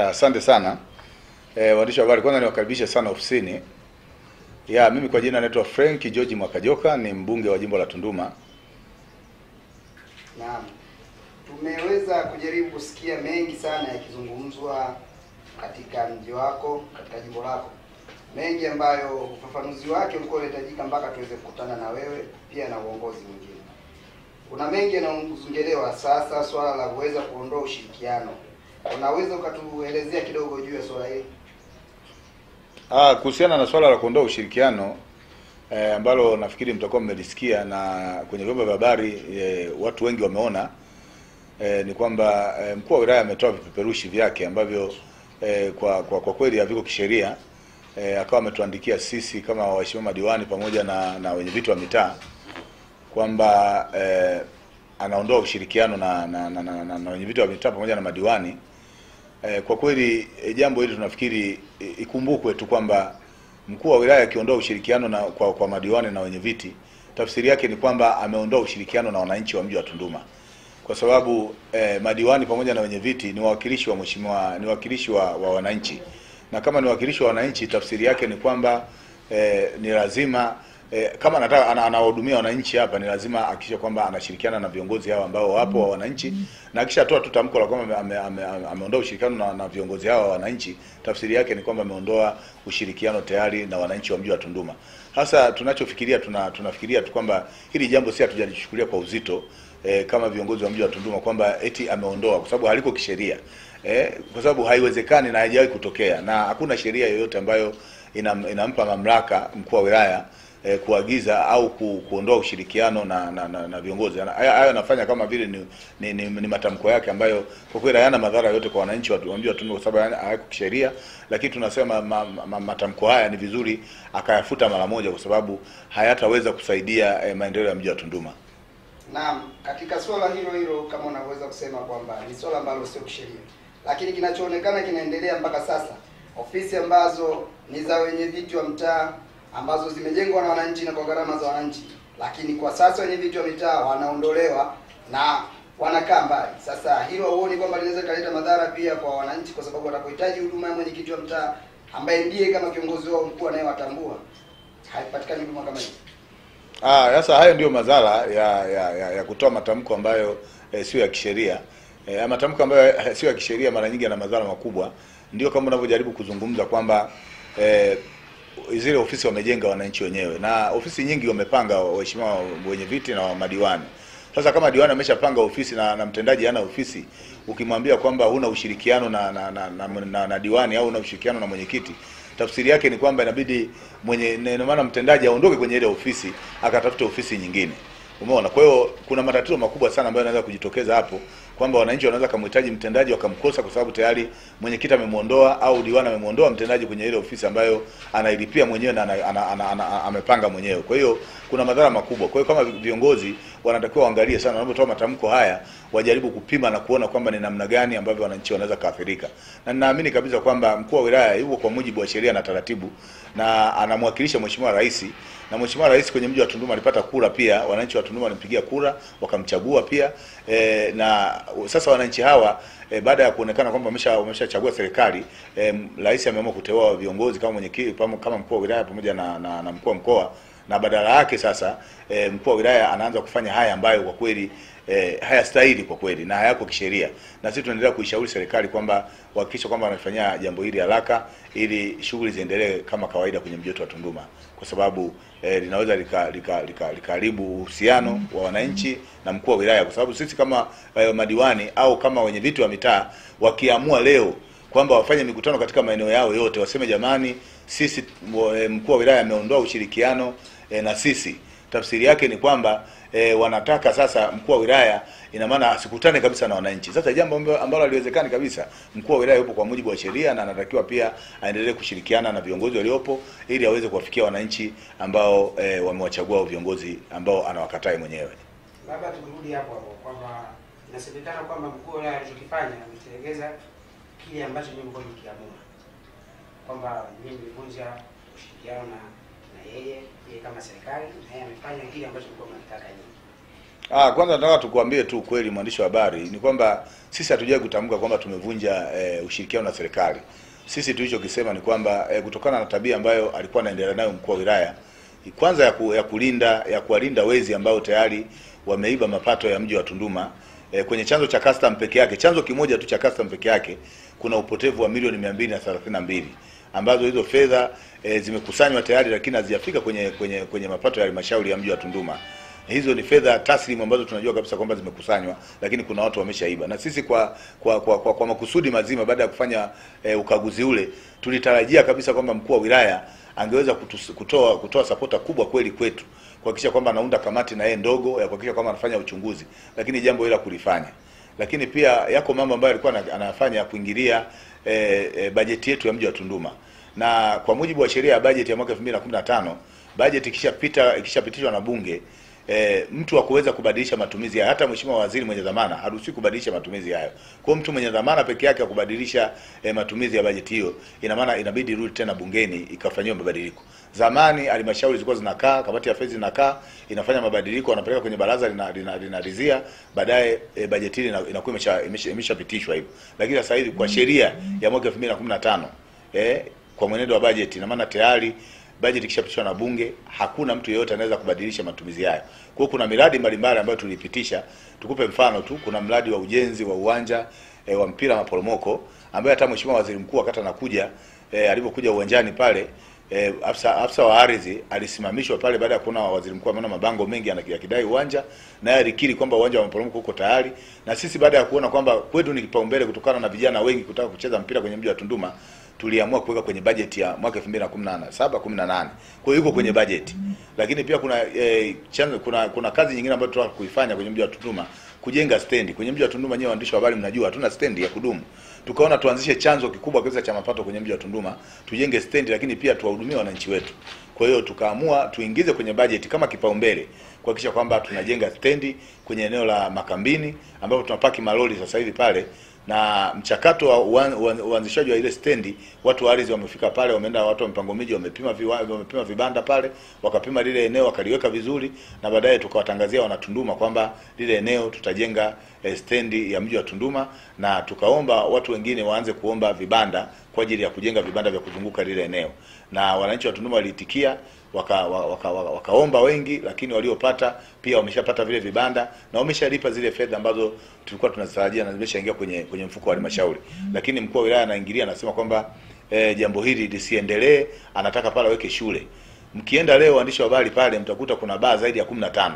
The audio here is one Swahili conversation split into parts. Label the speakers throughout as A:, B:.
A: Asante sana. Waandishi wa habari, kwanza niwakaribishe sana ofisini. Mimi kwa jina naitwa Frank George Mwakajoka, ni mbunge wa jimbo la Tunduma.
B: Naam. Tumeweza kujaribu kusikia mengi sana yakizungumzwa katika mji wako, katika jimbo lako. Mengi ambayo ufafanuzi wake ulikuwa unahitajika mpaka tuweze kukutana na wewe pia na uongozi mwingine. Kuna mengi yanayozungelewa sasa, swala la kuweza kuondoa ushirikiano. Unaweza ukatuelezea kidogo juu ya swala hili?
A: Kuhusiana na swala la kuondoa ushirikiano ambalo nafikiri mtakuwa mmelisikia na kwenye vyombo vya habari, watu wengi wameona, ni kwamba mkuu wa wilaya ametoa vipeperushi vyake ambavyo kwa kweli haviko kisheria. Akawa ametuandikia sisi kama waheshimiwa madiwani pamoja na wenye viti wa mitaa kwamba anaondoa ushirikiano na wenye viti wa mitaa pamoja na madiwani. Kwa kweli jambo hili tunafikiri ikumbukwe tu kwamba mkuu wa wilaya akiondoa ushirikiano kwa madiwani na wenye viti, tafsiri yake ni kwamba ameondoa ushirikiano na wananchi wa mji wa Tunduma, kwa sababu madiwani pamoja na wenye viti ni wawakilishi wa mheshimiwa, ni wawakilishi wa wananchi, na kama ni wawakilishi wa wananchi, tafsiri yake ni kwamba ni lazima kama anataka anawahudumia wananchi hapa, ni lazima hakikisha kwamba anashirikiana na viongozi hao ambao wapo wa wananchi, na akishatoa tu tamko la kwamba ameondoa ushirikiano na viongozi hao wa wananchi, tafsiri yake ni kwamba ameondoa ushirikiano tayari na wananchi wa mji wa Tunduma. Hasa tunachofikiria tunafikiria tu kwamba hili jambo si hatujalichukulia kwa uzito kama viongozi wa mji wa Tunduma kwamba eti ameondoa, kwa sababu haliko kisheria, kwa sababu haiwezekani na haijawahi kutokea, na hakuna sheria yoyote ambayo inampa mamlaka mkuu wa wilaya kuagiza au kuondoa ushirikiano na viongozi. Hayo anafanya kama vile ni matamko yake ambayo kwa kweli hayana madhara yote kwa wananchi wa mji wa Tunduma, kwa sababu hayako kisheria. Lakini tunasema matamko haya ni vizuri akayafuta mara moja, kwa sababu hayataweza kusaidia maendeleo ya mji wa Tunduma.
B: Naam, katika swala hilo kama unaweza kusema kwamba ni swala ambalo sio kisheria, lakini kinachoonekana kinaendelea mpaka sasa, ofisi ambazo ni za wenye viti wa mtaa ambazo zimejengwa na wananchi na kwa gharama za wananchi, lakini kwa sasa wenye viti wa mitaa wanaondolewa na wanakaa mbali. Sasa hilo huoni kwamba linaweza kuleta madhara pia kwa wananchi, kwa sababu watapohitaji huduma ya mwenyekiti wa mtaa ambaye ndiye kama kiongozi wao mkuu anayewatambua, haipatikani huduma kama hiyo?
A: Sasa hayo ndio madhara ya kutoa matamko ambayo sio ya kisheria. Matamko ambayo sio ya kisheria mara nyingi yana madhara makubwa. Ndio kama unavyojaribu kuzungumza kwamba zile ofisi wamejenga wananchi wenyewe, na ofisi nyingi wamepanga waheshimiwa wenye viti na madiwani. Sasa kama diwani ameshapanga ofisi na mtendaji hana ofisi, ukimwambia kwamba huna ushirikiano na diwani au huna ushirikiano na mwenyekiti, tafsiri yake ni kwamba inabidi maana mtendaji aondoke kwenye ile ofisi akatafute ofisi nyingine. Umeona? Kwa hiyo kuna matatizo makubwa sana ambayo yanaweza kujitokeza hapo, kwamba wananchi wanaweza kumhitaji mtendaji wakamkosa kwa sababu tayari mwenyekiti amemuondoa au diwani amemuondoa mtendaji kwenye ile ofisi ambayo anailipia mwenyewe na amepanga mwenyewe. Kwa hiyo kuna madhara makubwa. Kwa hiyo kama viongozi wanatakiwa waangalie sana wanapotoa matamko haya, wajaribu kupima na kuona kwamba ni namna gani ambavyo wananchi wanaweza kaathirika. Na ninaamini kabisa kwamba mkuu wa wilaya yuko kwa mujibu wa sheria na taratibu, na anamwakilisha Mheshimiwa Rais, na Mheshimiwa Rais kwenye mji wa Tunduma alipata kura pia, wananchi wa Tunduma walimpigia kura wakamchagua pia. Na sasa wananchi hawa baada ya kuonekana kwamba wameshachagua serikali, Rais ameamua kuteua viongozi kama mwenyekiti, kama mkuu wa wilaya pamoja na mkuu wa mkoa, na badala yake sasa mkuu wa wilaya anaanza kufanya haya ambayo kwa kweli hayastahili kwa kweli na hayako kisheria. Na sisi tunaendelea kuishauri serikali kwamba hakikisha kwamba wanafanyia jambo hili haraka ili shughuli ziendelee kama kawaida kwenye mji wetu wa Tunduma, kwa sababu linaweza likaharibu uhusiano wa wananchi na mkuu wa wilaya, kwa sababu sisi kama madiwani au kama wenye viti wa mitaa wakiamua leo kwamba wafanye mikutano katika maeneo yao yote, waseme jamani, sisi mkuu wa wilaya ameondoa ushirikiano na sisi, tafsiri yake ni kwamba wanataka sasa mkuu wa wilaya, ina maana asikutane kabisa na wananchi. Sasa jambo ambalo haliwezekani kabisa. Mkuu wa wilaya yupo kwa mujibu wa sheria na anatakiwa pia aendelee kushirikiana na viongozi waliopo ili aweze kuwafikia wananchi ambao wamewachagua viongozi ambao anawakatai mwenyewe.
C: Labda turudi hapo kwamba inasemekana kwamba mkuu wa wilaya alichokifanya ametekeleza kile ambacho nyinyi mlikuwa mkiamua, kwamba nyinyi mlivunja ushirikiano na yeye kama serikali, na yeye amefanya kile ambacho mlikuwa mnataka nyinyi.
A: Kwanza nataka tukuambie tu kweli, mwandishi wa habari, ni kwamba sisi hatujawahi kutamka kwamba tumevunja ushirikiano na serikali. Sisi tulichokisema ni kwamba kutokana na tabia ambayo alikuwa anaendelea nayo mkuu wa wilaya, kwanza ya kuwalinda wezi ambao tayari wameiba mapato ya mji wa Tunduma. Kwenye chanzo cha custom peke yake, chanzo kimoja tu cha custom peke yake, kuna upotevu wa milioni 232 ambazo hizo fedha zimekusanywa tayari, lakini hazijafika kwenye mapato ya halmashauri ya mji wa Tunduma. Hizo ni fedha taslimu ambazo tunajua kabisa kwamba zimekusanywa, lakini kuna watu wameshaiba. Na sisi kwa makusudi mazima, baada ya kufanya ukaguzi ule, tulitarajia kabisa kwamba mkuu wa wilaya angeweza kutoa supporta kubwa kweli kwetu, kuhakikisha kwamba anaunda kamati na yeye ndogo ya kuhakikisha kwamba anafanya uchunguzi, lakini jambo hilo kulifanya. Lakini pia yako mambo ambayo alikuwa anafanya kuingilia bajeti yetu ya mji wa Tunduma. Na kwa mujibu wa sheria ya bajeti ya mwaka 2015, bajeti ikishapitishwa na bunge, mtu wa kuweza kubadilisha matumizi haya, hata mheshimiwa waziri mwenye dhamana haruhusi kubadilisha matumizi hayo. Kwa mtu mwenye dhamana peke yake kubadilisha matumizi ya bajeti hiyo, ina maana inabidi rudi tena bungeni ikafanywa mabadiliko. Zamani halmashauri zilikuwa zinakaa, kamati ya fedha inakaa, inafanya mabadiliko, wanapeleka kwenye baraza linaridhia, baadaye bajeti ile inakuwa imeshapitishwa hivyo. Lakini sasa hivi kwa sheria ya mwaka 2015 kwa mwenendo wa bajeti, ina maana tayari bajeti ikishapitishwa na bunge, hakuna mtu yeyote anaweza kubadilisha matumizi hayo. Kwa hiyo kuna miradi mbalimbali ambayo tulipitisha. Tukupe mfano tu, kuna mradi wa ujenzi wa uwanja wa mpira wa maporomoko, ambaye hata mheshimiwa waziri mkuu wakati anakuja, alipokuja uwanjani pale, afisa wa ardhi alisimamishwa pale baada ya kuona waziri mkuu ameona mabango mengi yakidai uwanja, na yeye alikiri kwamba uwanja wa maporomoko uko tayari. Na sisi baada ya kuona kwamba kwetu ni kipaumbele kutokana na vijana wengi kutaka kucheza mpira kwenye mji wa Tunduma, tuliamua kuweka kwenye bajeti ya mwaka 2017-18. Kwa hiyo yuko kwenye bajeti. Lakini pia kuna kazi nyingine ambayo tunataka kuifanya kwenye mji wa Tunduma, kujenga stendi. Kwenye mji wa Tunduma, nyewe waandishi wa habari mnajua hatuna stendi ya kudumu. Tukaona tuanzishe chanzo kikubwa kabisa cha mapato kwenye mji wa Tunduma, tujenge stendi, lakini pia tuwahudumie wananchi wetu. Kwa hiyo tukaamua tuingize kwenye bajeti kama kipaumbele kuhakikisha kwamba tunajenga stendi kwenye eneo la Makambini, ambapo tunapaki malori sasa hivi pale. Na mchakato wa uanzishaji wa ile stendi, watu wa ardhi wamefika pale, wameenda watu wa mpango miji, wamepima vibanda pale, wakapima lile eneo, wakaliweka vizuri, na baadaye tukawatangazia wanatunduma kwamba lile eneo tutajenga stendi ya mji wa Tunduma. Na tukaomba watu wengine waanze kuomba vibanda kwa ajili ya kujenga vibanda vya kuzunguka lile eneo, na wananchi wa Tunduma waliitikia, wakaomba wengi, lakini waliopata pia wameshapata vile vibanda na wameshalipa zile fedha ambazo tulikuwa tunazitarajia na zimeshaingia kwenye mfuko wa halmashauri. Lakini mkuu wa wilaya anaingilia, anasema kwamba jambo hili lisiendelee, anataka pale aweke shule. Mkienda leo waandishi wa habari pale, mtakuta kuna baa zaidi ya 15,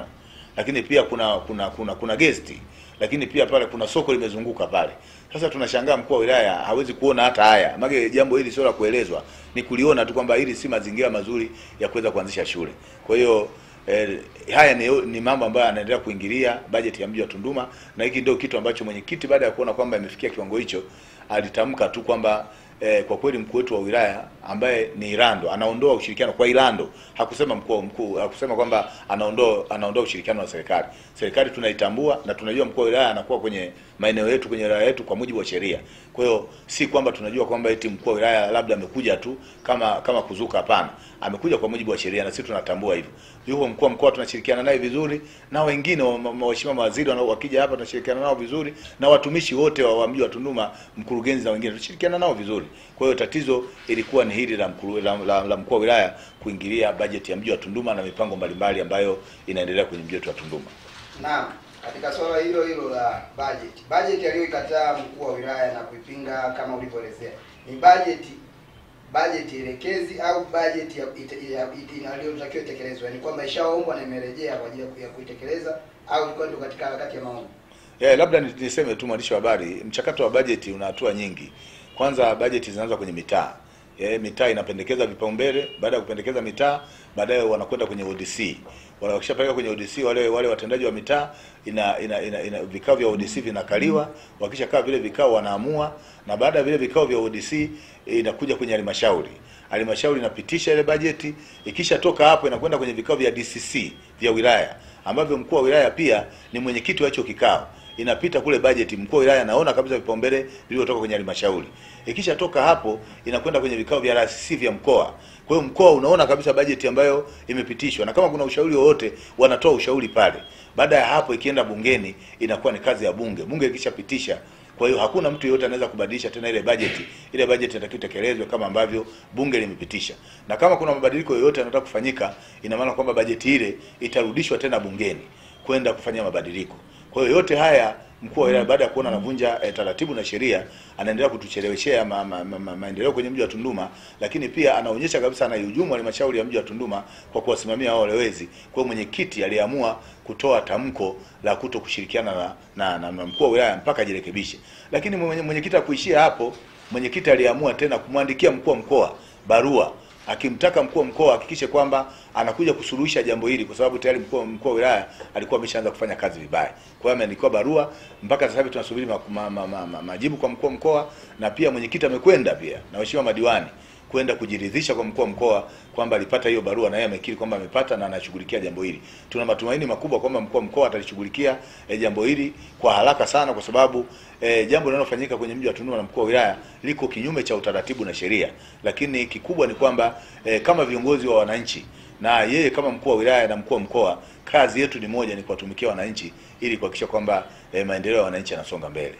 A: lakini pia kuna guest, lakini pia pale kuna soko limezunguka pale. Sasa tunashangaa mkuu wa wilaya hawezi kuona hata haya. Maana jambo hili sio la kuelezwa, ni kuliona tu kwamba hili si mazingira mazuri ya kuweza kuanzisha shule. Kwa hiyo haya ni mambo ambayo anaendelea kuingilia bajeti ya mji wa Tunduma, na hiki ndio kitu ambacho mwenyekiti baada ya kuona kwamba imefikia kiwango hicho alitamka tu kwamba kwa kweli mkuu wetu wa wilaya ambaye ni Irando anaondoa ushirikiano kwa Irando. Hakusema mkuu, hakusema kwamba anaondoa ushirikiano wa serikali. Serikali tunaitambua na tunajua mkuu wa wilaya anakuwa kwenye maeneo yetu, kwenye wilaya yetu kwa mujibu wa sheria. Kwa hiyo si kwamba tunajua kwamba eti mkuu wa wilaya labda amekuja tu kama kuzuka, hapana. Amekuja kwa mujibu wa sheria na sisi tunatambua hivyo. Yuko mkuu wa mkoa tunashirikiana naye vizuri, na wengine waheshimiwa mawaziri wakija hapa tunashirikiana nao vizuri, na watumishi wote wa mji wa Tunduma, mkurugenzi na wengine tunashirikiana nao vizuri. Kwa hiyo tatizo ilikuwa ni hili la mkuu wa wilaya kuingilia bajeti ya mji wa Tunduma na mipango mbalimbali ambayo inaendelea kwenye mji wetu wa Tunduma.
B: Naam, katika swala hilo la bajeti aliyoikataa mkuu wa wilaya na kuipinga kama ulivyoelezea, ni bajeti elekezi au bajeti inayotakiwa itekelezwe, yani kwamba ishaombwa na imerejea kwa ajili ya kuitekeleza, au ilikuwa ndio katika harakati ya maombi?
A: Labda niseme tu mwandishi wa habari, mchakato wa bajeti una hatua nyingi. Kwanza bajeti zinaanza kwenye mitaa. Mitaa inapendekeza vipaumbele, baada ya kupendekeza mitaa, baadaye wanakwenda kwenye ODC. Wakishapeleka kwenye ODC, wale watendaji wa mitaa, vikao vya ODC vinakaliwa. Wakishakaa vile vikao wanaamua, na baada ya vile vikao vya ODC inakuja kwenye halmashauri. Halmashauri inapitisha ile bajeti, ikishatoka hapo inakwenda kwenye vikao vya DCC vya wilaya, ambavyo mkuu wa wilaya pia ni mwenyekiti wa hicho kikao. Inapita kule bajeti, mkuu wa wilaya anaona kabisa vipaumbele vilivyotoka kwenye halmashauri. Ikishatoka hapo inakwenda kwenye vikao vya RCC vya mkoa. Kwa Kwa hiyo mkoa unaona kabisa bajeti ambayo imepitishwa, na kama kuna ushauri wowote wanatoa ushauri pale. Baada ya hapo ikienda bungeni inakuwa ni kazi ya bunge. Bunge ikishapitisha, kwa hiyo hakuna mtu yeyote anaweza kubadilisha tena ile bajeti. Ile bajeti inatakiwa itekelezwe kama ambavyo bunge limepitisha. Na kama kuna mabadiliko yoyote yanataka kufanyika, ina maana kwamba bajeti ile itarudishwa tena bungeni kwenda kufanya mabadiliko. Kwa hiyo yote haya mkuu wa wilaya baada ya kuona anavunja taratibu na sheria, anaendelea kutucheleweshea maendeleo kwenye mji wa Tunduma, lakini pia anaonyesha kabisa anahujumu halmashauri ya mji wa Tunduma kwa kuwasimamia hao walowezi. Kwa hiyo mwenyekiti aliamua kutoa tamko la kuto kushirikiana na mkuu wa wilaya mpaka jirekebishe. Lakini mwenyekiti hakuishia hapo. Mwenyekiti aliamua tena kumwandikia mkuu wa mkoa barua akimtaka mkuu wa mkoa hakikishe kwamba anakuja kusuluhisha jambo hili, kwa sababu tayari mkuu wa wilaya alikuwa ameshaanza kufanya kazi vibaya. Kwa hiyo ameandikiwa barua, mpaka sasa hivi tunasubiri majibu kwa mkuu wa mkoa, na pia mwenyekiti amekwenda pia na waheshimiwa madiwani kwenda kujiridhisha kwa mkuu wa mkoa kwamba alipata hiyo barua, na yeye amekiri kwamba amepata na anashughulikia jambo hili. Tuna matumaini makubwa kwamba mkuu wa mkoa atalishughulikia jambo hili kwa haraka sana, kwa sababu jambo linalofanyika kwenye mji wa Tunduma na mkuu wa wilaya liko kinyume cha utaratibu na sheria. Lakini kikubwa ni kwamba kama viongozi wa wananchi na yeye kama mkuu wa wilaya na mkuu wa mkoa, kazi yetu ni moja, ni kuwatumikia wananchi ili kuhakikisha kwamba maendeleo ya wananchi yanasonga mbele.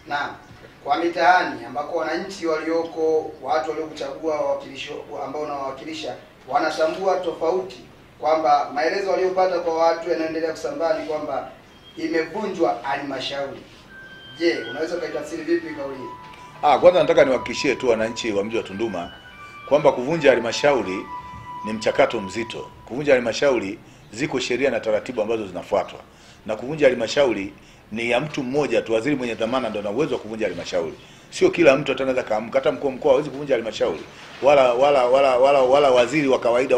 B: Naam. Kwa mitaani ambako wananchi walioko, watu waliokuchagua wawakilishi ambao unawawakilisha wanatambua tofauti kwamba maelezo waliopata kwa watu yanaendelea kusambaa ni kwamba imevunjwa halmashauri. Je, unaweza kuitafsiri vipi kauli hii?
A: Kwanza nataka niwahakikishie tu wananchi wa mji wa Tunduma kwamba kuvunja halmashauri ni mchakato mzito. Kuvunja halmashauri ziko sheria na taratibu ambazo zinafuatwa. Na kuvunja halmashauri ni ya mtu mmoja tu, waziri mwenye dhamana ndio ana uwezo wa kuvunja halmashauri. Sio kila mtu atanaweza kaamka, hata mkuu wa mkoa hawezi kuvunja halmashauri. Wala waziri wa kawaida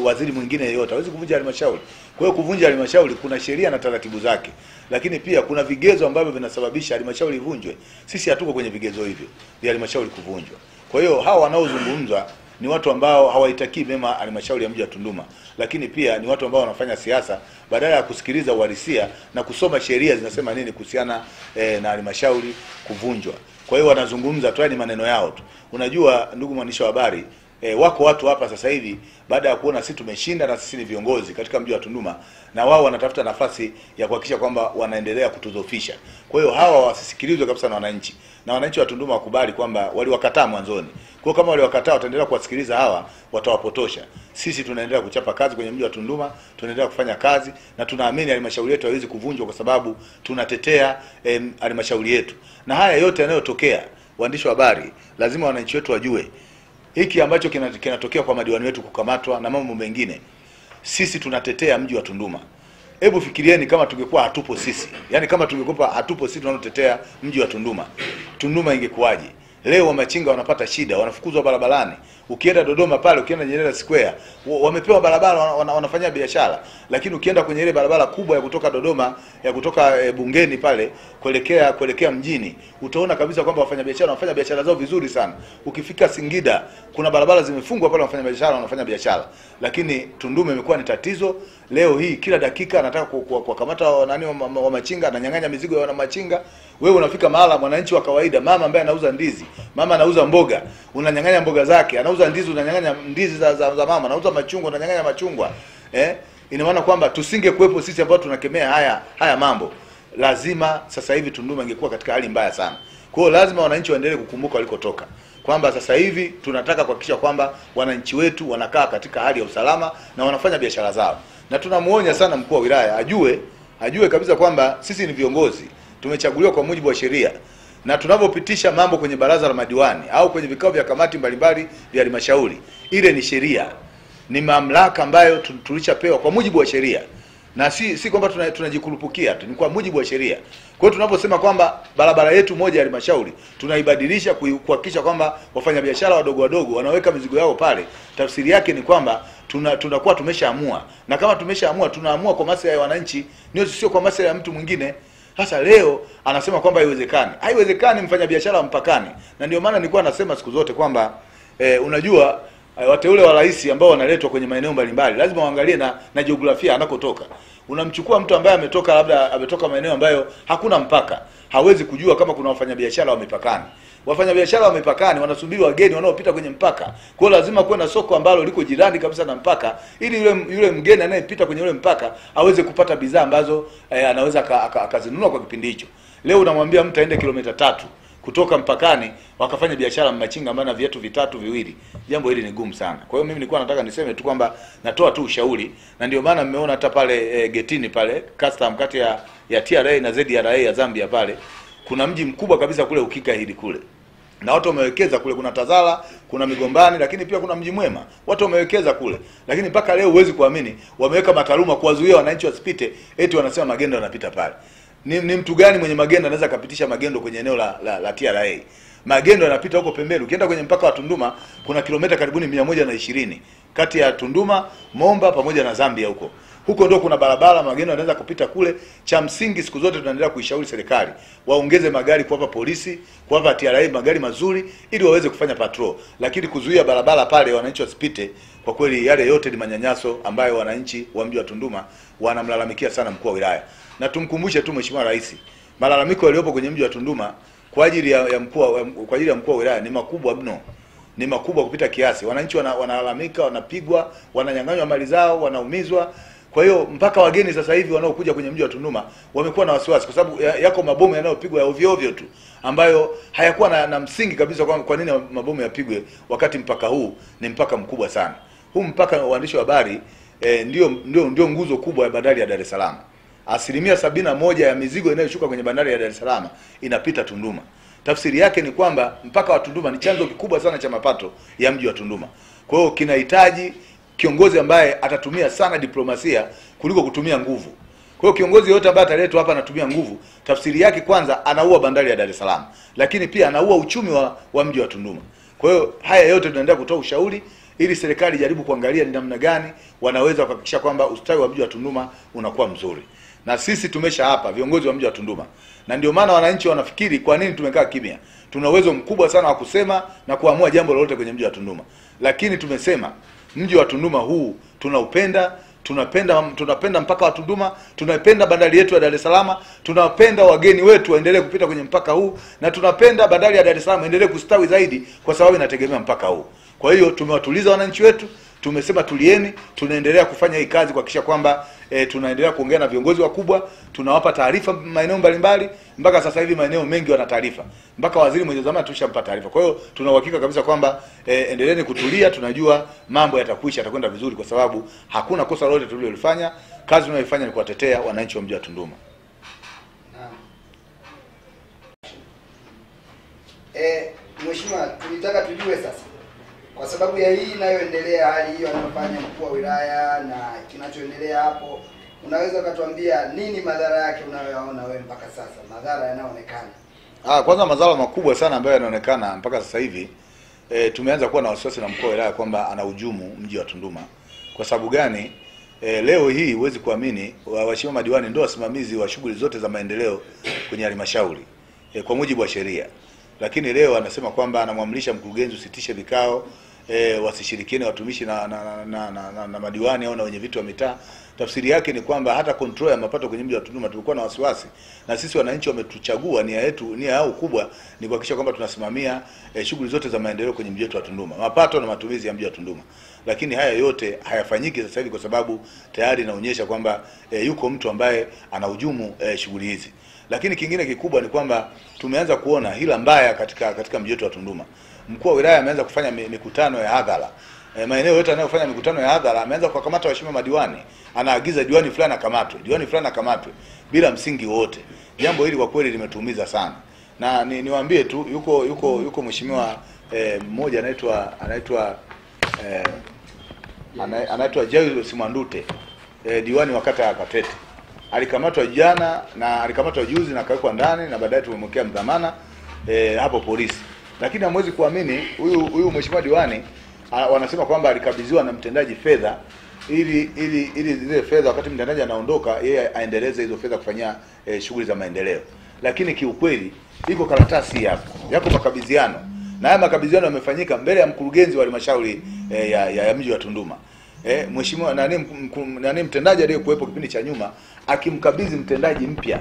A: waziri mwingine yeyote hawezi kuvunja halmashauri. Kwa hiyo kuvunja halmashauri kuna sheria na taratibu zake. Lakini pia kuna vigezo ambavyo vinasababisha halmashauri ivunjwe. Sisi hatuko kwenye vigezo hivyo vya halmashauri kuvunjwa. Kwa hiyo hawa wanaozungumzwa ni watu ambao hawaitakii mema halmashauri ya mji wa Tunduma, lakini pia ni watu ambao wanafanya siasa badala ya kusikiliza uhalisia na kusoma sheria zinasema nini kuhusiana na halmashauri kuvunjwa. Kwa hiyo wanazungumza tu, ni maneno yao tu. Unajua ndugu mwandishi wa habari, wako watu hapa sasa hivi baada ya kuona sisi tumeshinda na sisi ni viongozi katika mji wa Tunduma, na wao wanatafuta nafasi ya kuhakikisha kwamba wanaendelea kutudhoofisha. Kwa hiyo hawa wasisikilizwe kabisa na wananchi. Na wananchi wa Tunduma wakubali kwamba waliwakataa mwanzoni. Kwa kama waliwakataa, wataendelea kuwasikiliza hawa, watawapotosha. Sisi tunaendelea kuchapa kazi kwenye mji wa Tunduma, tunaendelea kufanya kazi na tunaamini halmashauri yetu haiwezi kuvunjwa kwa sababu tunatetea halmashauri yetu. Na haya yote yanayotokea, waandishi wa habari, lazima wananchi wetu wajue hiki ambacho kinatokea kwa madiwani wetu kukamatwa na mambo mengine. Sisi tunatetea mji wa Tunduma. Hebu fikirieni kama tungekuwa hatupo sisi. Yaani kama tungekuwa hatupo sisi tunaotetea mji wa Tunduma. Tunduma ingekuwaje? Leo wamachinga wanapata shida, wanafukuzwa barabarani. Ukienda Dodoma pale, ukienda Nyerere Square, wamepewa barabara wanafanya biashara. Lakini ukienda kwenye ile barabara kubwa ya kutoka Dodoma, ya kutoka bungeni pale kuelekea mjini, utaona kabisa kwamba wafanyabiashara wanafanya biashara zao vizuri sana. Ukifika Singida, kuna barabara zimefungwa pale, wanafanya biashara. Lakini Tunduma imekuwa ni tatizo. Leo hii kila dakika anataka kuwakamata wa machinga, ananyang'anya mizigo ya wana machinga. Wewe unafika mahala, mwananchi wa kawaida, mama ambaye anauza ndizi, mama anauza mboga, unanyang'anya mboga zake, anauza ndizi, unanyang'anya ndizi za mama, anauza machungwa, unanyang'anya machungwa. Ina maana kwamba tusingekuepo sisi ambao tunakemea haya mambo, lazima sasa hivi Tunduma ingekuwa katika hali mbaya sana. Kwa hiyo lazima wananchi waendelee kukumbuka walikotoka, kwamba sasa hivi tunataka kuhakikisha kwamba wananchi wetu wanakaa katika hali ya usalama na wanafanya biashara zao. Na tunamuonya sana mkuu wa wilaya ajue kabisa kwamba sisi ni viongozi, tumechaguliwa kwa mujibu wa sheria, na tunapopitisha mambo kwenye baraza la madiwani au kwenye vikao vya kamati mbalimbali vya halmashauri, ile ni sheria, ni mamlaka ambayo tulishapewa kwa mujibu wa sheria, na si kwamba tunajikurupukia tu, ni kwa mujibu wa sheria. Kwa hiyo tunaposema kwamba barabara yetu moja ya halmashauri tunaibadilisha kuhakikisha kwamba wafanyabiashara wadogo wanaweka mizigo yao pale, tafsiri yake ni kwamba tunakuwa tumeshaamua, na kama tumeshaamua tunaamua kwa maslahi ya wananchi, sio kwa maslahi ya mtu mwingine. Sasa leo anasema kwamba haiwezekani mfanyabiashara mpakani. Na ndio maana nilikuwa nasema siku zote kwamba unajua wateule wa rais ambao wanaletwa kwenye maeneo mbalimbali lazima waangalie na jiografia anakotoka. Unamchukua mtu ambaye ametoka maeneo ambayo hakuna mpaka, hawezi kujua kama kuna wafanyabiashara wa mipakani. Wafanyabiashara wa mipakani wanasubiri wageni wanaopita kwenye mpaka. Kwa hiyo lazima kuwe na soko ambalo liko jirani kabisa na mpaka, ili yule mgeni anayepita kwenye ule mpaka aweze kupata bidhaa ambazo anaweza akazinunua kwa kipindi hicho. Leo unamwambia mtu aende kilomita 3 kutoka mpakani wakafanya biashara Machinga maana viatu vitatu viwili. Jambo hili ni gumu sana. Kwa hiyo mimi nilikuwa nataka niseme tu kwamba natoa tu ushauri, na ndio maana mmeona hata pale getini pale custom kati ya TRA na ZRA ya Zambia pale kuna mji mkubwa kabisa kule Ukika hili kule. Na watu wamewekeza kule, kuna Tazara, kuna Migombani, lakini pia kuna Mji Mwema. Watu wamewekeza kule. Lakini mpaka leo huwezi kuamini wameweka mataruma kuwazuia wananchi wasipite, eti wanasema magendo yanapita pale. Ni mtu gani mwenye magendo anaweza kupitisha magendo kwenye eneo la TRA? Magendo yanapita huko pembeni. Ukienda kwenye mpaka wa Tunduma kuna kilomita karibuni 120 kati ya Tunduma, Momba pamoja na Zambia huko. Huko ndio kuna barabara, magendo yanaweza kupita kule. Cha msingi siku zote tunaendelea kuishauri serikali waongeze magari, kuwapa polisi, kuwapa TRA magari mazuri ili waweze kufanya patrol. Lakini kuzuia barabara pale wananchi wasipite, kwa kweli yale yote ni manyanyaso ambayo wananchi wa mji wa Tunduma wanamlalamikia sana mkuu wa wilaya. Na tumkumbushe tu Mheshimiwa Rais, malalamiko yaliyopo kwenye mji wa Tunduma kwa ajili ya mkuu wa wilaya ni makubwa mno. Ni makubwa kupita kiasi. Wananchi wanalalamika, wanapigwa, wananyang'anywa mali zao, wanaumizwa. Kwa hiyo mpaka wageni sasa hivi wanaokuja kwenye mji wa Tunduma wamekuwa na wasiwasi kwa sababu yako mabomu yanayopigwa ya ovyo ovyo tu ambayo hayakuwa na msingi kabisa. Kwa nini mabomu yapigwe wakati mpaka huu ni mpaka mkubwa sana? Huu mpaka, waandishi wa habari, ndio nguzo kubwa ya bandari ya Dar es Salaam. 71% ya mizigo inayoshuka kwenye bandari ya Dar es Salaam inapita Tunduma. Tafsiri yake ni kwamba mpaka wa Tunduma ni chanzo kikubwa sana cha mapato ya mji wa Tunduma. Kwa hiyo kinahitaji kiongozi ambaye atatumia sana diplomasia kuliko kutumia nguvu. Kwa hiyo kiongozi yote ambaye ataletwa hapa anatumia nguvu, tafsiri yake kwanza anaua bandari ya Dar es Salaam, lakini pia anaua uchumi wa mji wa Tunduma. Kwa hiyo haya yote tunaendelea kutoa ushauri ili serikali jaribu kuangalia ni namna gani wanaweza kuhakikisha kwamba ustawi wa mji wa Tunduma unakuwa mzuri. Na sisi tumesha hapa viongozi wa mji wa Tunduma. Na ndio maana wananchi wanafikiri kwa nini tumekaa kimya. Tuna uwezo mkubwa sana wa kusema na kuamua jambo lolote kwenye mji wa Tunduma. Lakini tumesema mji wa Tunduma huu tunaupenda, tunapenda mpaka wa Tunduma, tunapenda bandari yetu ya Dar es Salaam, tunapenda wageni wetu waendelee kupita kwenye mpaka huu, na tunapenda bandari ya Dar es Salaam endelee kustawi zaidi kwa sababu inategemea mpaka huu. Kwa hiyo tumewatuliza wananchi wetu, tumesema tulieni, tunaendelea kufanya hii kazi kuhakikisha kwamba tunaendelea kuongea na viongozi wakubwa, tunawapa taarifa maeneo mbalimbali. Mpaka sasa hivi maeneo mengi wana taarifa. Mpaka waziri mwenye dhamana tushampa taarifa. Kwa hiyo tuna uhakika kabisa kwamba endeleeni kutulia, tunajua mambo yatakwisha, yatakwenda vizuri kwa sababu hakuna kosa lolote tulilofanya. Kazi tunayoifanya ni kuwatetea wananchi wa mji wa Tunduma.
B: Mheshimiwa, tulitaka tujue sasa, kwa sababu ya hii inayoendelea, hali hiyo anayofanya mkuu wa wilaya na kinachoendelea hapo, unaweza ukatuambia nini madhara yake unayoyaona wewe mpaka sasa, madhara yanayoonekana?
A: Kwanza madhara makubwa sana ambayo yanaonekana mpaka sasa hivi, tumeanza kuwa na wasiwasi na mkuu wa wilaya kwamba anahujumu mji wa Tunduma. Kwa sababu gani? Leo hii huwezi kuamini waheshimiwa madiwani ndio wasimamizi wa shughuli zote za maendeleo kwenye halmashauri kwa mujibu wa sheria. Lakini leo anasema kwamba anamwamrisha mkurugenzi usitishe vikao, wasishirikiane watumishi na madiwani au na wenye vitu wa mitaa. Tafsiri yake ni kwamba hata control ya mapato kwenye mji wa Tunduma tulikuwa na wasiwasi. Na sisi wananchi wametuchagua, nia yao kubwa ni kuhakikisha kwamba tunasimamia shughuli zote za maendeleo kwenye mji wetu wa Tunduma, mapato na matumizi ya mji wa Tunduma. Lakini haya yote hayafanyiki sasa hivi kwa sababu tayari inaonyesha kwamba yuko mtu ambaye anahujumu shughuli hizi. Lakini kingine kikubwa ni kwamba tumeanza kuona hila mbaya katika mji wetu wa Tunduma. Mkuu wa wilaya ameanza kufanya mikutano ya hadhara. Maeneo yote anayofanya mikutano ya hadhara ameanza kukamata waheshimiwa madiwani. Anaagiza diwani fulani akamatwe, diwani fulani akamatwe bila msingi wote. Jambo hili kwa kweli limetuumiza sana. Na niwaambie tu yuko mheshimiwa mmoja anaitwa Jairus Mwandute, diwani wa kata ya Katete. Alikamatwa jana na alikamatwa juzi na kawekwa ndani na baadaye tumemwekea mdhamana hapo polisi. Lakini hamwezi kuamini huyu mheshimiwa diwani wanasema kwamba alikabidhiwa na mtendaji fedha ili zile fedha wakati mtendaji anaondoka yeye aendeleze hizo fedha kufanyia shughuli za maendeleo. Lakini kiukweli iko karatasi hapa yako makabidhiano, na haya makabidhiano yamefanyika mbele ya mkurugenzi wa halmashauri ya mji wa Tunduma. Mheshimiwa nani mtendaji aliyekuwepo kipindi cha nyuma akimkabidhi mtendaji mpya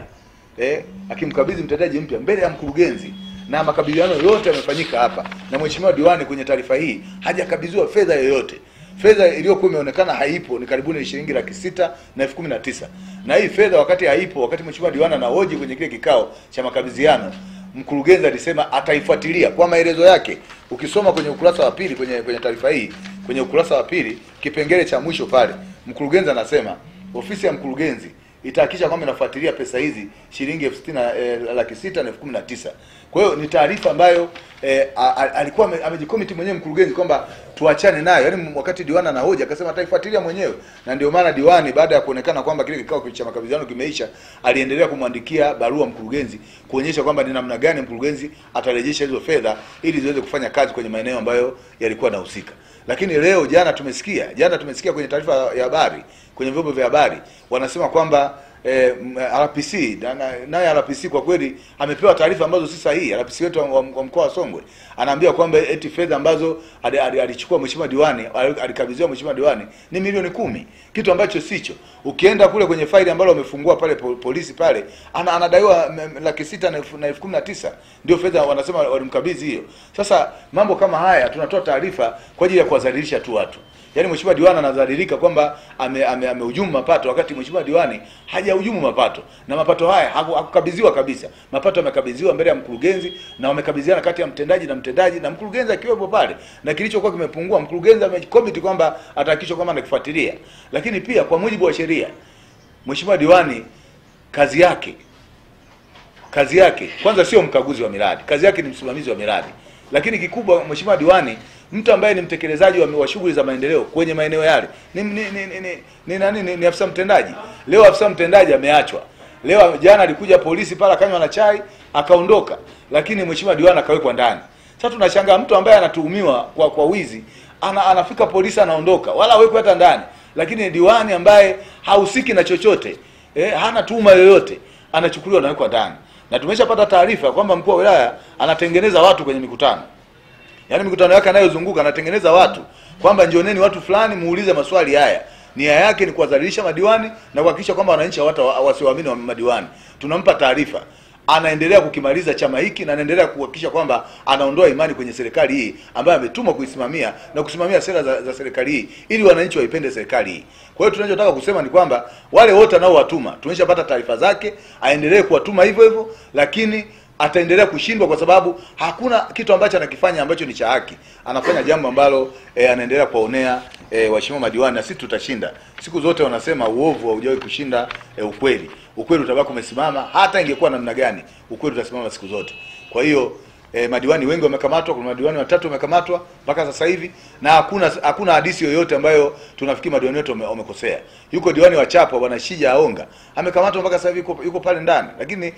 A: mbele ya mkurugenzi, na makabidhiano yote yamefanyika hapa, na mheshimiwa diwani kwenye taarifa hii hajakabidhiwa fedha yoyote. Fedha iliyokuwa imeonekana haipo ni karibuni shilingi 619,000. Na hii fedha wakati haipo, wakati mheshimiwa diwani anahoji kwenye kile kikao cha makabidhiano, mkurugenzi alisema ataifuatilia kwa maelezo yake. Ukisoma kwenye ukurasa wa pili kwenye taarifa hii, kwenye ukurasa wa pili kipengele cha mwisho pale, mkurugenzi anasema ofisi ya mkurugenzi itahakikisha kwamba inafuatilia pesa hizi shilingi 619,000. Kwa hiyo ni taarifa ambayo alikuwa amejikomiti mwenyewe mkurugenzi kwamba tuachane nayo. Yaani wakati diwani anahoja akasema ataifuatilia mwenyewe, na ndio maana diwani baada ya kuonekana kwamba kile kikao cha makabidhiano kimeisha, aliendelea kumwandikia barua mkurugenzi kuonyesha kwamba ni namna gani mkurugenzi atarejesha hizo fedha ili ziweze kufanya kazi kwenye maeneo ambayo yalikuwa yanahusika. Lakini leo jana tumesikia kwenye taarifa ya habari kwenye vyombo vya habari wanasema kwamba RPC naye RPC kwa kweli amepewa taarifa ambazo si sahihi. RPC wetu wa mkoa wa Songwe anaambia kwamba eti fedha ambazo alichukua mheshimiwa diwani, alikabidhiwa mheshimiwa diwani ni milioni 10, kitu ambacho sicho. Ukienda kule kwenye faili ambalo wamefungua pale polisi pale, anadaiwa 619,000, ndio fedha wanasema walimkabidhi hiyo. Sasa mambo kama haya tunatoa taarifa kwa ajili ya kuwadhalilisha tu watu. Yaani mheshimiwa diwani anadhalilika kwamba amehujumu mapato, wakati mheshimiwa diwani hajahujumu mapato, na mapato haya hakukabidhiwa kabisa. Mapato yamekabidhiwa mbele ya mkurugenzi, na wamekabidhiana kati ya mtendaji na mkurugenzi akiwepo pale, na kilichokuwa kimepungua mkurugenzi amekomiti kwamba atahakikisha kwamba anakifuatilia. Lakini pia kwa mujibu wa sheria, mheshimiwa diwani kazi yake kwanza sio mkaguzi wa miradi, kazi yake ni msimamizi wa miradi. Lakini kikubwa mheshimiwa diwani, mtu ambaye ni mtekelezaji wa shughuli za maendeleo kwenye maeneo yale ni afisa mtendaji. Leo afisa mtendaji ameachwa. Leo jana alikuja polisi pala kanywa na chai akaondoka, lakini mheshimiwa diwani akawekwa ndani. Sasa tunashangaa mtu ambaye anatuhumiwa kwa wizi anafika polisi anaondoka, wala hawekwi hata ndani. Lakini diwani ambaye hahusiki na chochote, hana tuhuma yoyote, anachukuliwa na kuwekwa ndani. Na tumeshapata taarifa kwamba mkuu wa wilaya anatengeneza watu kwenye mikutano. Yaani mikutano yake anayozunguka anatengeneza watu kwamba njioneni watu fulani muulize maswali haya. Nia yake ni kuwadhalilisha madiwani na kuhakikisha kwamba wananchi wasiwaamini wa madiwani. Tunampa taarifa. Anaendelea kukimaliza chama hiki na anaendelea kuhakikisha kwamba anaondoa imani kwenye serikali hii ambayo ametumwa kuisimamia na kusimamia sera za serikali hii ili wananchi waipende serikali hii. Kwa hiyo tunachotaka kusema ni kwamba wale wote anaowatuma tumeshapata taarifa zake, aendelee kuwatuma hivyo hivyo, lakini ataendelea kushindwa kwa sababu hakuna kitu ambacho anakifanya ambacho ni cha haki. Anafanya jambo ambalo anaendelea kuwaonea waheshimiwa madiwani, na sisi tutashinda. Siku zote wanasema uovu haujawahi kushinda ukweli. Ukweli utabaki umesimama hata ingekuwa namna gani. Ukweli utasimama siku zote. Kwa hiyo madiwani wengi wamekamatwa, kuna madiwani 3 wamekamatwa mpaka sasa hivi, na hakuna hadithi yoyote ambayo tunafikiri madiwani wetu wamekosea. Yuko diwani wa Chapwa bwana Shija Aonga amekamatwa mpaka sasa hivi yuko pale ndani, lakini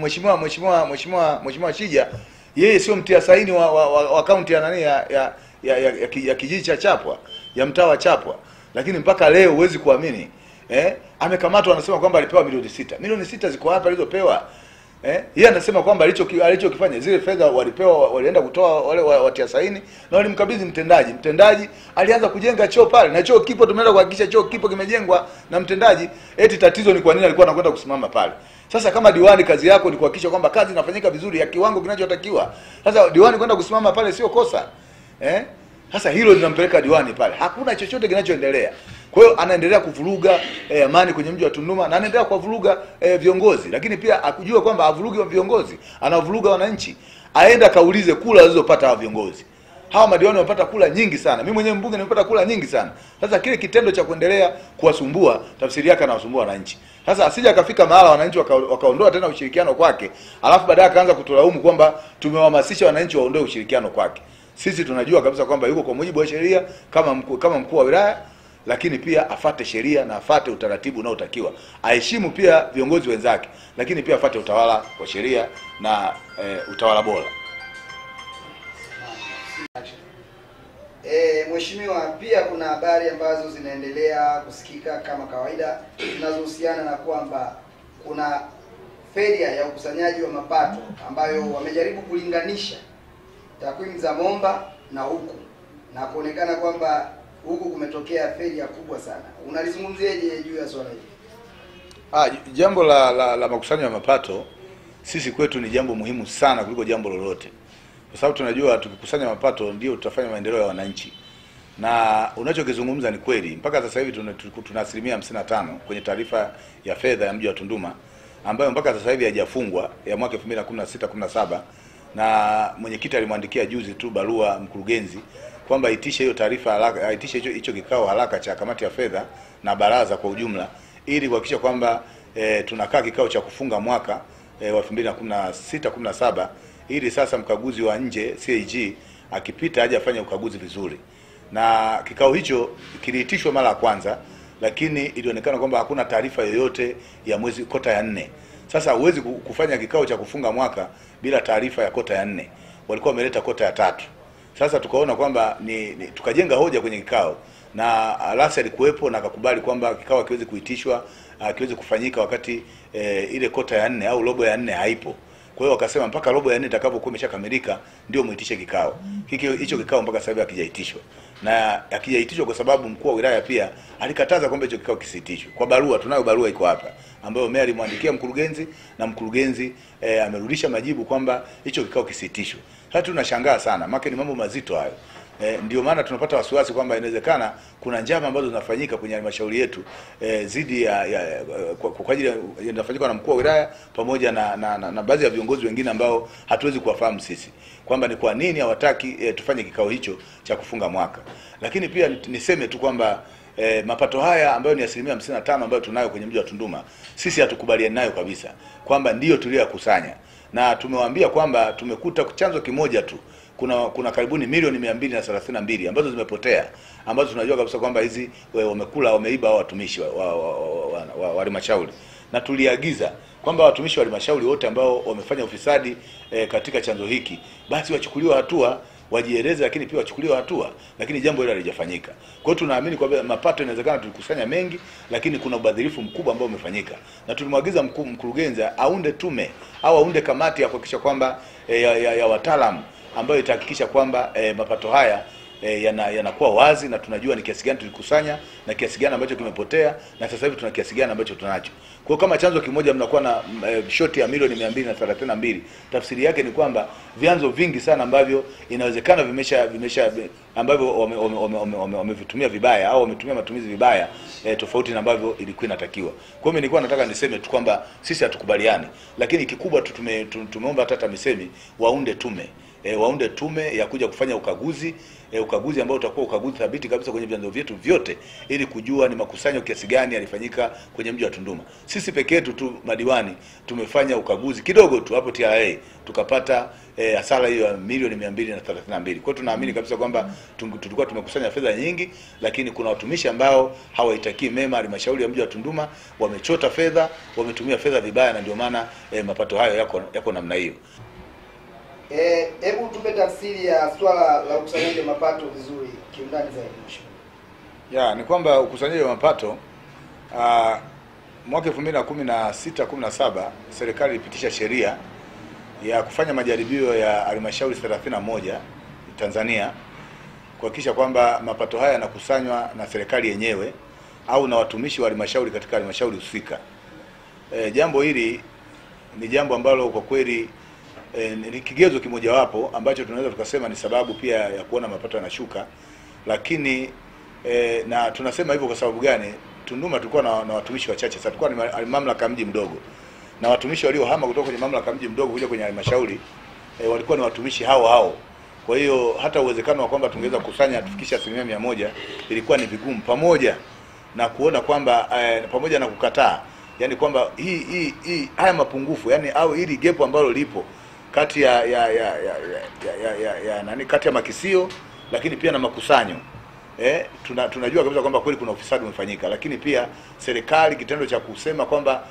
A: mheshimiwa Shija yeye sio mtia saini wa kaunti ya nani ya kijiji cha Chapwa, ya mtaa wa Chapwa, lakini mpaka leo huwezi kuamini amekamatwa. Anasema kwamba alipewa milioni 6. Milioni 6 ziko hapa alizopewa. Yeye anasema kwamba alichokifanya zile fedha walienda kutoa wale watia saini na walimkabidhi mtendaji. Mtendaji alianza kujenga choo pale, na choo kipo, tumeenda kuhakikisha choo kipo kimejengwa na mtendaji. Eti tatizo ni kwa nini alikuwa anakwenda kusimama pale. Sasa kama diwani kazi yako ni kuhakikisha kwamba kazi inafanyika vizuri ya kiwango kinachotakiwa. Sasa diwani kwenda kusimama pale sio kosa. Sasa hilo linampeleka diwani pale. Hakuna chochote kinachoendelea. Kwa hiyo anaendelea kuvuruga amani kwenye mji wa Tunduma, na anaendelea kuvuruga viongozi. Lakini pia akujua kwamba avurugi wa viongozi, anavuruga wananchi. Aenda kaulize kula walizopata hao viongozi. Hawa madiwani wamepata kula nyingi sana. Mimi mwenyewe mbunge nimepata kula nyingi sana. Sasa kile kitendo cha kuendelea kuwasumbua, tafsiri yake anawasumbua wananchi. Sasa asije akafika mahala wananchi wakaondoa tena ushirikiano kwake, alafu baadaye akaanza kutulaumu kwamba tumewahamasisha wananchi waondoe ushirikiano kwake. Sisi tunajua kabisa kwamba yuko kwa mujibu wa sheria kama mkuu wa wilaya, lakini pia afate sheria na afate utaratibu unaotakiwa. Aheshimu pia viongozi wenzake, lakini pia afate utawala wa sheria na utawala bora.
B: Mheshimiwa, pia kuna habari ambazo zinaendelea kusikika kama kawaida zinazohusiana na kwamba kuna failure ya ukusanyaji wa mapato ambayo wamejaribu kulinganisha takwimu za Momba na huku, na kuonekana kwamba huku kumetokea failure kubwa sana. Unalizungumziaje juu ya swala hili?
A: Jambo la makusanyo ya mapato sisi kwetu ni jambo muhimu sana kuliko jambo lolote, kwa sababu tunajua tukikusanya mapato ndio tutafanya maendeleo ya wananchi. Na unachokizungumza ni kweli, mpaka sasa hivi tuna asilimia 55 kwenye taarifa ya fedha ya mji wa Tunduma ambayo mpaka sasa hivi haijafungwa ya mwaka 2016-17, na mwenyekiti alimwandikia juzi tu barua mkurugenzi kwamba aitishe hiyo taarifa haraka, aitishe hicho kikao haraka cha kamati ya fedha na baraza kwa ujumla, ili kuhakikisha kwamba tunakaa kikao cha kufunga mwaka wa 2016-17, ili sasa mkaguzi wa nje CAG akipita aje afanye ukaguzi vizuri. Na kikao hicho kiliitishwa mara ya kwanza, lakini ilionekana kwamba hakuna taarifa yoyote ya mwezi kota ya 4. Sasa huwezi kufanya kikao cha kufunga mwaka bila taarifa ya kota ya 4. Walikuwa wameleta kota ya 3. Sasa tukaona kwamba tukajenga hoja kwenye kikao, na Alasi alikuwepo na akakubali kwamba kikao kiweze kuitishwa, kiweze kufanyika wakati ile kota ya 4 au robo ya 4 haipo. Kwa hiyo wakasema mpaka robo ya 4 itakapokuwa imeshakamilika ndio muitishe kikao. Hicho kikao mpaka sasa hivi hakijaitishwa. Na hakijaitishwa kwa sababu mkuu wa wilaya pia alikataza kwamba hicho kikao kisiitishwe. Kwa barua, tunayo barua iko hapa ambayo meya alimwandikia mkurugenzi, na mkurugenzi amerudisha majibu kwamba hicho kikao kisiitishwe. Sasa tunashangaa sana, maana ni mambo mazito hayo. Ndio maana tunapata wasiwasi kwamba inawezekana kuna njama ambazo zinafanyika kwenye halmashauri yetu zidi kwa ajili inafanyika na mkuu wa wilaya pamoja na baadhi ya viongozi wengine ambao hatuwezi kuwafahamu sisi, kwamba ni kwa nini hawataki tufanye kikao hicho cha kufunga mwaka. Lakini pia niseme tu kwamba mapato haya ambayo ni asilimia 55 ambayo tunayo kwenye mji wa Tunduma, sisi hatukubaliani nayo kabisa, kwamba ndiyo tuliyokusanya, na tumewaambia kwamba tumekuta chanzo kimoja tu. Kuna karibuni milioni 232 ambazo zimepotea, ambazo tunajua kabisa kwamba hizi wameiba watumishi wa halmashauri, na tuliagiza kwamba watumishi wa halmashauri wote ambao wamefanya ufisadi katika chanzo hiki basi wachukuliwe hatua, wajieleze, lakini pia wachukuliwe hatua, lakini jambo hilo halijafanyika. Kwa hiyo tunaamini kwamba mapato inawezekana tulikusanya mengi, lakini kuna ubadhirifu mkubwa ambao umefanyika, na tulimwagiza mkurugenzi aunde tume au aunde kamati ya kuhakikisha kwamba ya wataalamu ambayo itahakikisha kwamba mapato haya yanakuwa wazi, na tunajua ni kiasi gani tulikusanya na kiasi gani ambacho kimepotea, na sasa hivi tuna kiasi gani ambacho tunacho. Kwa hiyo kama chanzo kimoja mnakuwa na shoti ya milioni 232, tafsiri yake ni kwamba vyanzo vingi sana ambavyo inawezekana vimesha ambavyo wamevitumia vibaya au wametumia matumizi vibaya tofauti na ambavyo ilikuwa inatakiwa. Kwa hiyo nilikuwa nataka niseme tu kwamba sisi hatukubaliani, lakini kikubwa tu tumeomba hata TAMISEMI waunde tume ya kuja kufanya ukaguzi ambao utakuwa ukaguzi thabiti kabisa kwenye vyanzo vyetu vyote, ili kujua ni makusanyo kiasi gani yalifanyika kwenye mji wa Tunduma. Sisi peke yetu tu madiwani tumefanya ukaguzi kidogo tu hapo TRA, tukapata hasara hiyo ya milioni 232. Kwa hiyo tunaamini kabisa kwamba tulikuwa tumekusanya fedha nyingi, lakini kuna watumishi ambao hawaitakii mema halmashauri ya mji wa Tunduma, wamechota fedha, wametumia fedha vibaya, na ndio maana mapato hayo yako namna hiyo.
B: Hebu tupe tafsiri ya swala la ukusanyaji wa mapato vizuri kiundani zaidi mheshimiwa.
A: Ni kwamba ukusanyaji wa mapato mwaka 2016-17 serikali ilipitisha sheria ya kufanya majaribio ya halmashauri 31 Tanzania kuhakikisha kwamba mapato haya yanakusanywa na serikali yenyewe au na watumishi wa halmashauri katika halmashauri husika. Jambo hili ni jambo ambalo kwa kweli ni kigezo kimojawapo ambacho tunaweza tukasema ni sababu pia ya kuona mapato yanashuka. Lakini na tunasema hivyo kwa sababu gani? Tunduma tulikuwa na watumishi wachache. Sasa tulikuwa ni mamlaka mji mdogo, na watumishi waliohama kutoka kwenye mamlaka mji mdogo kuja kwenye halmashauri walikuwa ni watumishi hao. Kwa hiyo hata uwezekano wa kwamba tungeweza kukusanya tufikisha 100% ilikuwa ni vigumu, pamoja na kuona kwamba pamoja na kukataa, yani kwamba haya mapungufu, yani au hili gap ambalo lipo kati kati ya makisio lakini pia na makusanyo. Tunajua kabisa kwamba kweli kuna ufisadi umefanyika, lakini pia serikali kitendo cha kusema kwamba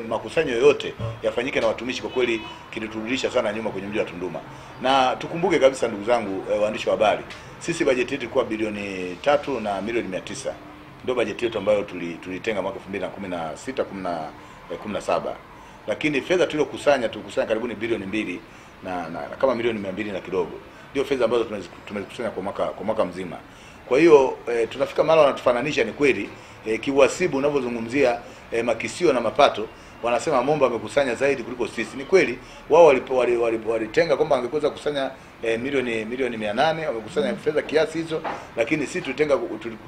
A: makusanyo yote yafanyike na watumishi kwa kweli kiliturudisha sana nyuma kwenye mji wa Tunduma. Na tukumbuke kabisa ndugu zangu waandishi wa habari, sisi bajeti yetu ilikuwa bilioni 3 na milioni 900. Ndio bajeti yetu ambayo tulitenga mwaka 2016-17. Lakini fedha tulikusanya karibuni bilioni 2 na kama milioni 200 na kidogo. Ndio fedha ambazo tumekusanya kwa mwaka mzima. Kwa hiyo tunafika mara wanatufananisha, ni kweli kiuhasibu unavyozungumzia makisio na mapato, wanasema Momba amekusanya zaidi kuliko sisi. Ni kweli wao walitenga kwamba angeweza kusanya milioni 800, wamekusanya fedha kiasi hizo, lakini sisi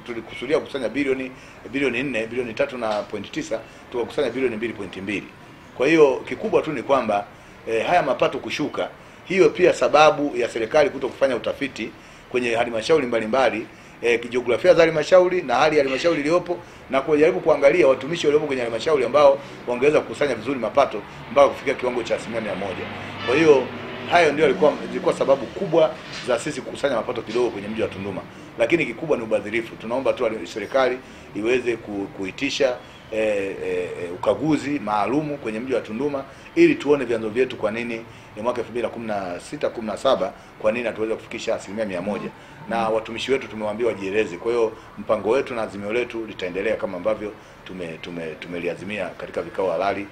A: tulikusudia kukusanya bilioni 4, bilioni 3.9, tukakusanya bilioni 2.2. Kwa hiyo kikubwa tu ni kwamba haya mapato kushuka, hiyo pia sababu ya serikali kutokufanya utafiti kwenye halmashauri mbalimbali, kijiografia za halmashauri na hali ya halmashauri iliyopo, na kujaribu kuangalia watumishi waliopo kwenye halmashauri ambao wangeweza kukusanya vizuri mapato mpaka kufikia kiwango cha 100%. Kwa hiyo hayo ndio zilikuwa sababu kubwa za sisi kukusanya mapato kidogo kwenye mji wa Tunduma, lakini kikubwa ni ubadhirifu. Tunaomba tu serikali iweze kuitisha ukaguzi maalumu kwenye mji wa Tunduma ili tuone vyanzo vyetu kwa nini mwaka 2016-17 kwa nini hatuweza kufikisha 100%, na watumishi wetu tumewaambia wajieleze. Kwa hiyo mpango wetu na azimio letu litaendelea kama ambavyo tumeliazimia katika vikao halali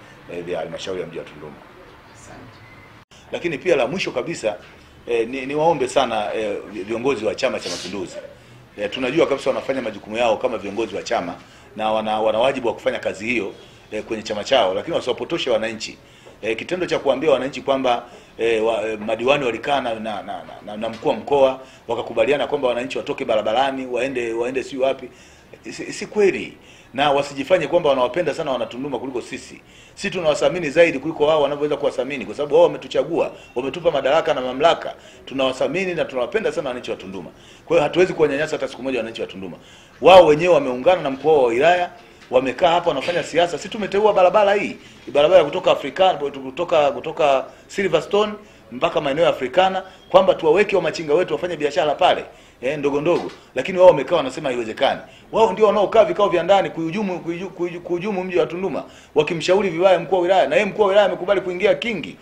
A: vya halmashauri ya mji wa Tunduma. Lakini pia la mwisho kabisa ni waombe sana viongozi wa Chama cha Mapinduzi. Tunajua kabisa wanafanya majukumu yao kama viongozi wa chama na wana wajibu wa kufanya kazi hiyo kwenye chama chao, lakini wasiwapotoshe wananchi. Kitendo cha kuambia wananchi kwamba madiwani walikaa na mkuu wa mkoa wakakubaliana kwamba wananchi watoke barabarani waende si wapi, si kweli. Na wasijifanye kwamba wanawapenda sana Wanatunduma kuliko sisi. Sisi tunawathamini zaidi kuliko wao wanavyoweza kuwathamini, kwa sababu wao wametuchagua, wametupa madaraka na mamlaka. Tunawathamini na tunawapenda sana wananchi wa Tunduma. Kwa hiyo hatuwezi kuwanyanyasa hata siku moja wananchi wa Tunduma. Wao wenyewe wameungana na mkuu wa wilaya, wamekaa hapa wanafanya siasa. Sisi tumeteua barabara hii, barabara kutoka kutoka Silverstone mpaka maeneo ya Afrikana, kwamba tuwaweke wa machinga wetu wafanye biashara pale ndogo ndogo, lakini wao wamekaa wanasema haiwezekani. Wao ndio wanaokaa vikao vya ndani kuhujumu mji wa Tunduma, wakimshauri vibaya mkuu wa wilaya, na yeye mkuu wa wilaya amekubali kuingia kingi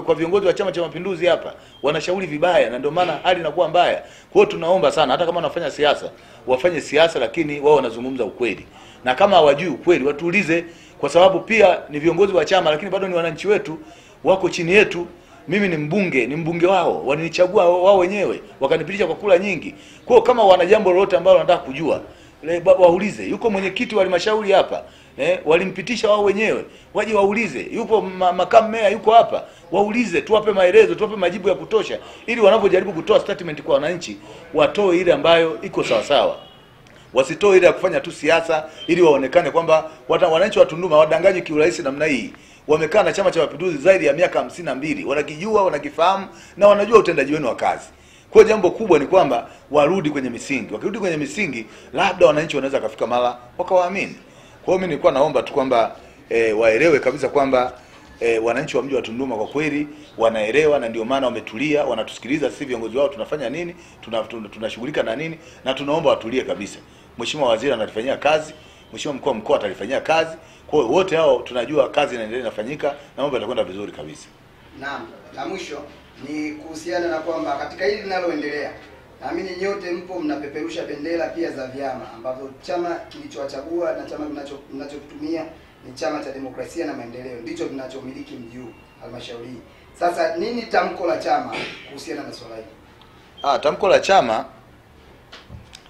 A: kwa viongozi wa Chama cha Mapinduzi hapa wanashauri vibaya, na ndio maana hali inakuwa mbaya. Kwa hiyo tunaomba sana, hata kama wanafanya siasa wafanye siasa, lakini wao wanazungumza ukweli, na kama hawajui ukweli watuulize, kwa sababu pia ni viongozi wa chama, lakini bado ni wananchi wetu, wako chini yetu. Mimi ni mbunge wao, walinichagua wao wenyewe, wakanipitisha kwa kula nyingi. Kwa kama wana jambo lolote ambalo wanataka kujua, waulize. Yuko mwenyekiti wa halmashauri hapa, walimpitisha wao wenyewe, waje waulize. Yupo makamu meya yuko hapa, waulize, tuwape maelezo, tuwape majibu ya kutosha, ili wanapojaribu kutoa statement kwa wananchi watoe ile ambayo iko sawa sawa. Wasitoe ile ya kufanya tu siasa ili waonekane kwamba wananchi wa Tunduma wadanganywe kiurahisi namna hii. Wamekaa na Chama cha Mapinduzi zaidi ya miaka 52, wanakijua, wanakifahamu na wanajua utendaji wenu wa kazi. Kwa jambo kubwa ni kwamba warudi kwenye misingi. Wakirudi kwenye misingi, labda wananchi wanaweza kafika mara wakawaamini. Kwa hiyo mimi nilikuwa naomba tu kwamba waelewe kabisa kwamba wananchi wa mji wa Tunduma kwa kweli wanaelewa, na ndio maana wametulia, wanatusikiliza sisi viongozi wao tunafanya nini, tunashughulika na nini, na tunaomba watulie kabisa. Mheshimiwa Waziri analifanyia kazi, Mheshimiwa Mkuu wa Mkoa atalifanyia kazi. Kwa hiyo wote hao tunajua kazi inaendelea inafanyika na mambo yatakwenda vizuri kabisa.
B: Naam, la mwisho ni kuhusiana na kwamba katika hili linaloendelea, naamini nyote mpo mnapeperusha bendera pia za vyama ambavyo chama kilichowachagua na chama mnachokitumia ni Chama cha Demokrasia na Maendeleo, ndicho kinachomiliki mji huu, halmashauri hii. Sasa nini tamko la chama kuhusiana na swala hili?
A: Tamko la chama,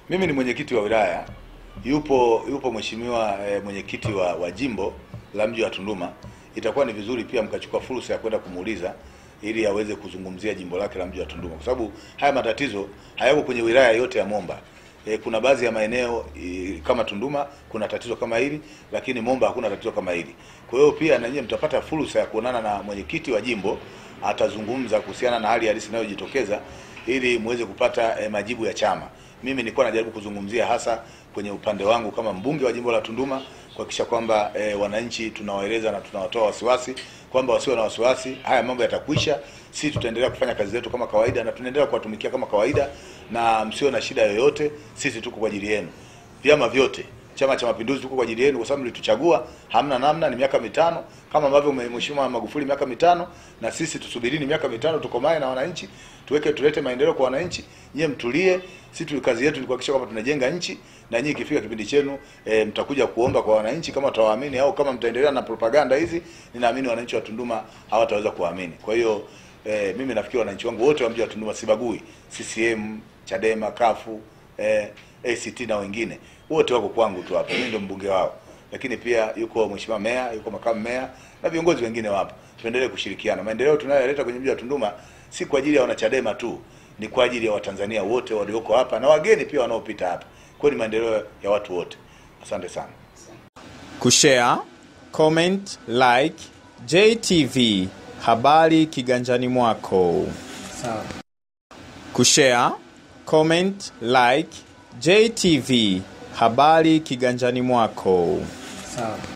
A: mimi ni mwenyekiti wa wilaya, yupo mheshimiwa mwenyekiti wa jimbo la mji wa Tunduma. Itakuwa ni vizuri pia mkachukua fursa ya kwenda kumuuliza ili aweze kuzungumzia jimbo lake la mji wa Tunduma, kwa sababu haya matatizo hayako kwenye wilaya yote ya Momba. Kuna baadhi ya maeneo kama Tunduma kuna tatizo kama hili, lakini Momba hakuna tatizo kama hili. Kwa hiyo pia na nyinyi mtapata fursa ya kuonana na mwenyekiti wa jimbo, atazungumza kuhusiana na hali halisi inayojitokeza ili muweze kupata majibu ya chama. Mimi nilikuwa najaribu kuzungumzia hasa kwenye upande wangu kama mbunge wa jimbo la Tunduma, kuhakikisha kwamba wananchi tunawaeleza na tunawatoa wasiwasi kwamba wasiwe na wasiwasi, haya mambo yatakwisha. Sisi tutaendelea kufanya kazi zetu kama kawaida na tunaendelea kuwatumikia kama kawaida, na msio na shida yoyote. Sisi tuko kwa ajili yenu. Vyama vyote, Chama cha Mapinduzi tuko kwa ajili yenu, kwa sababu mlituchagua, hamna namna, ni miaka 5 kama ambavyo Mheshimiwa Magufuli miaka 5, na sisi tusubirini miaka 5 tukomae na wananchi, tulete maendeleo kwa wananchi. Nyie mtulie, sisi kazi yetu ni kuhakikisha kwamba tunajenga nchi, na nyinyi ikifika kipindi chenu mtakuja kuomba kwa wananchi kama watawaamini, au kama mtaendelea na propaganda hizi, ninaamini wananchi wa Tunduma hawataweza kuamini. Kwa hiyo mimi nafikiri wananchi wangu wote wa mji wa Tunduma, sibagui CCM, Chadema, Kafu, ACT na wengine, wote wako kwangu tu hapa. Mimi ndio mbunge wao. lakini pia yuko mheshimiwa meya, yuko makamu meya na viongozi wengine wapo. Tuendelee kushirikiana. Maendeleo tunayoleta kwenye mji wa Tunduma si kwa ajili ya wanachadema tu, ni kwa ajili ya Watanzania wote walioko hapa na wageni pia wanaopita hapa. Kwa ni maendeleo ya watu wote. Asante sana.
D: Kushare, comment, like JTV, habari kiganjani mwako.
E: Sawa.
D: Kushare, comment, like JTV, habari kiganjani mwako.
E: Sawa.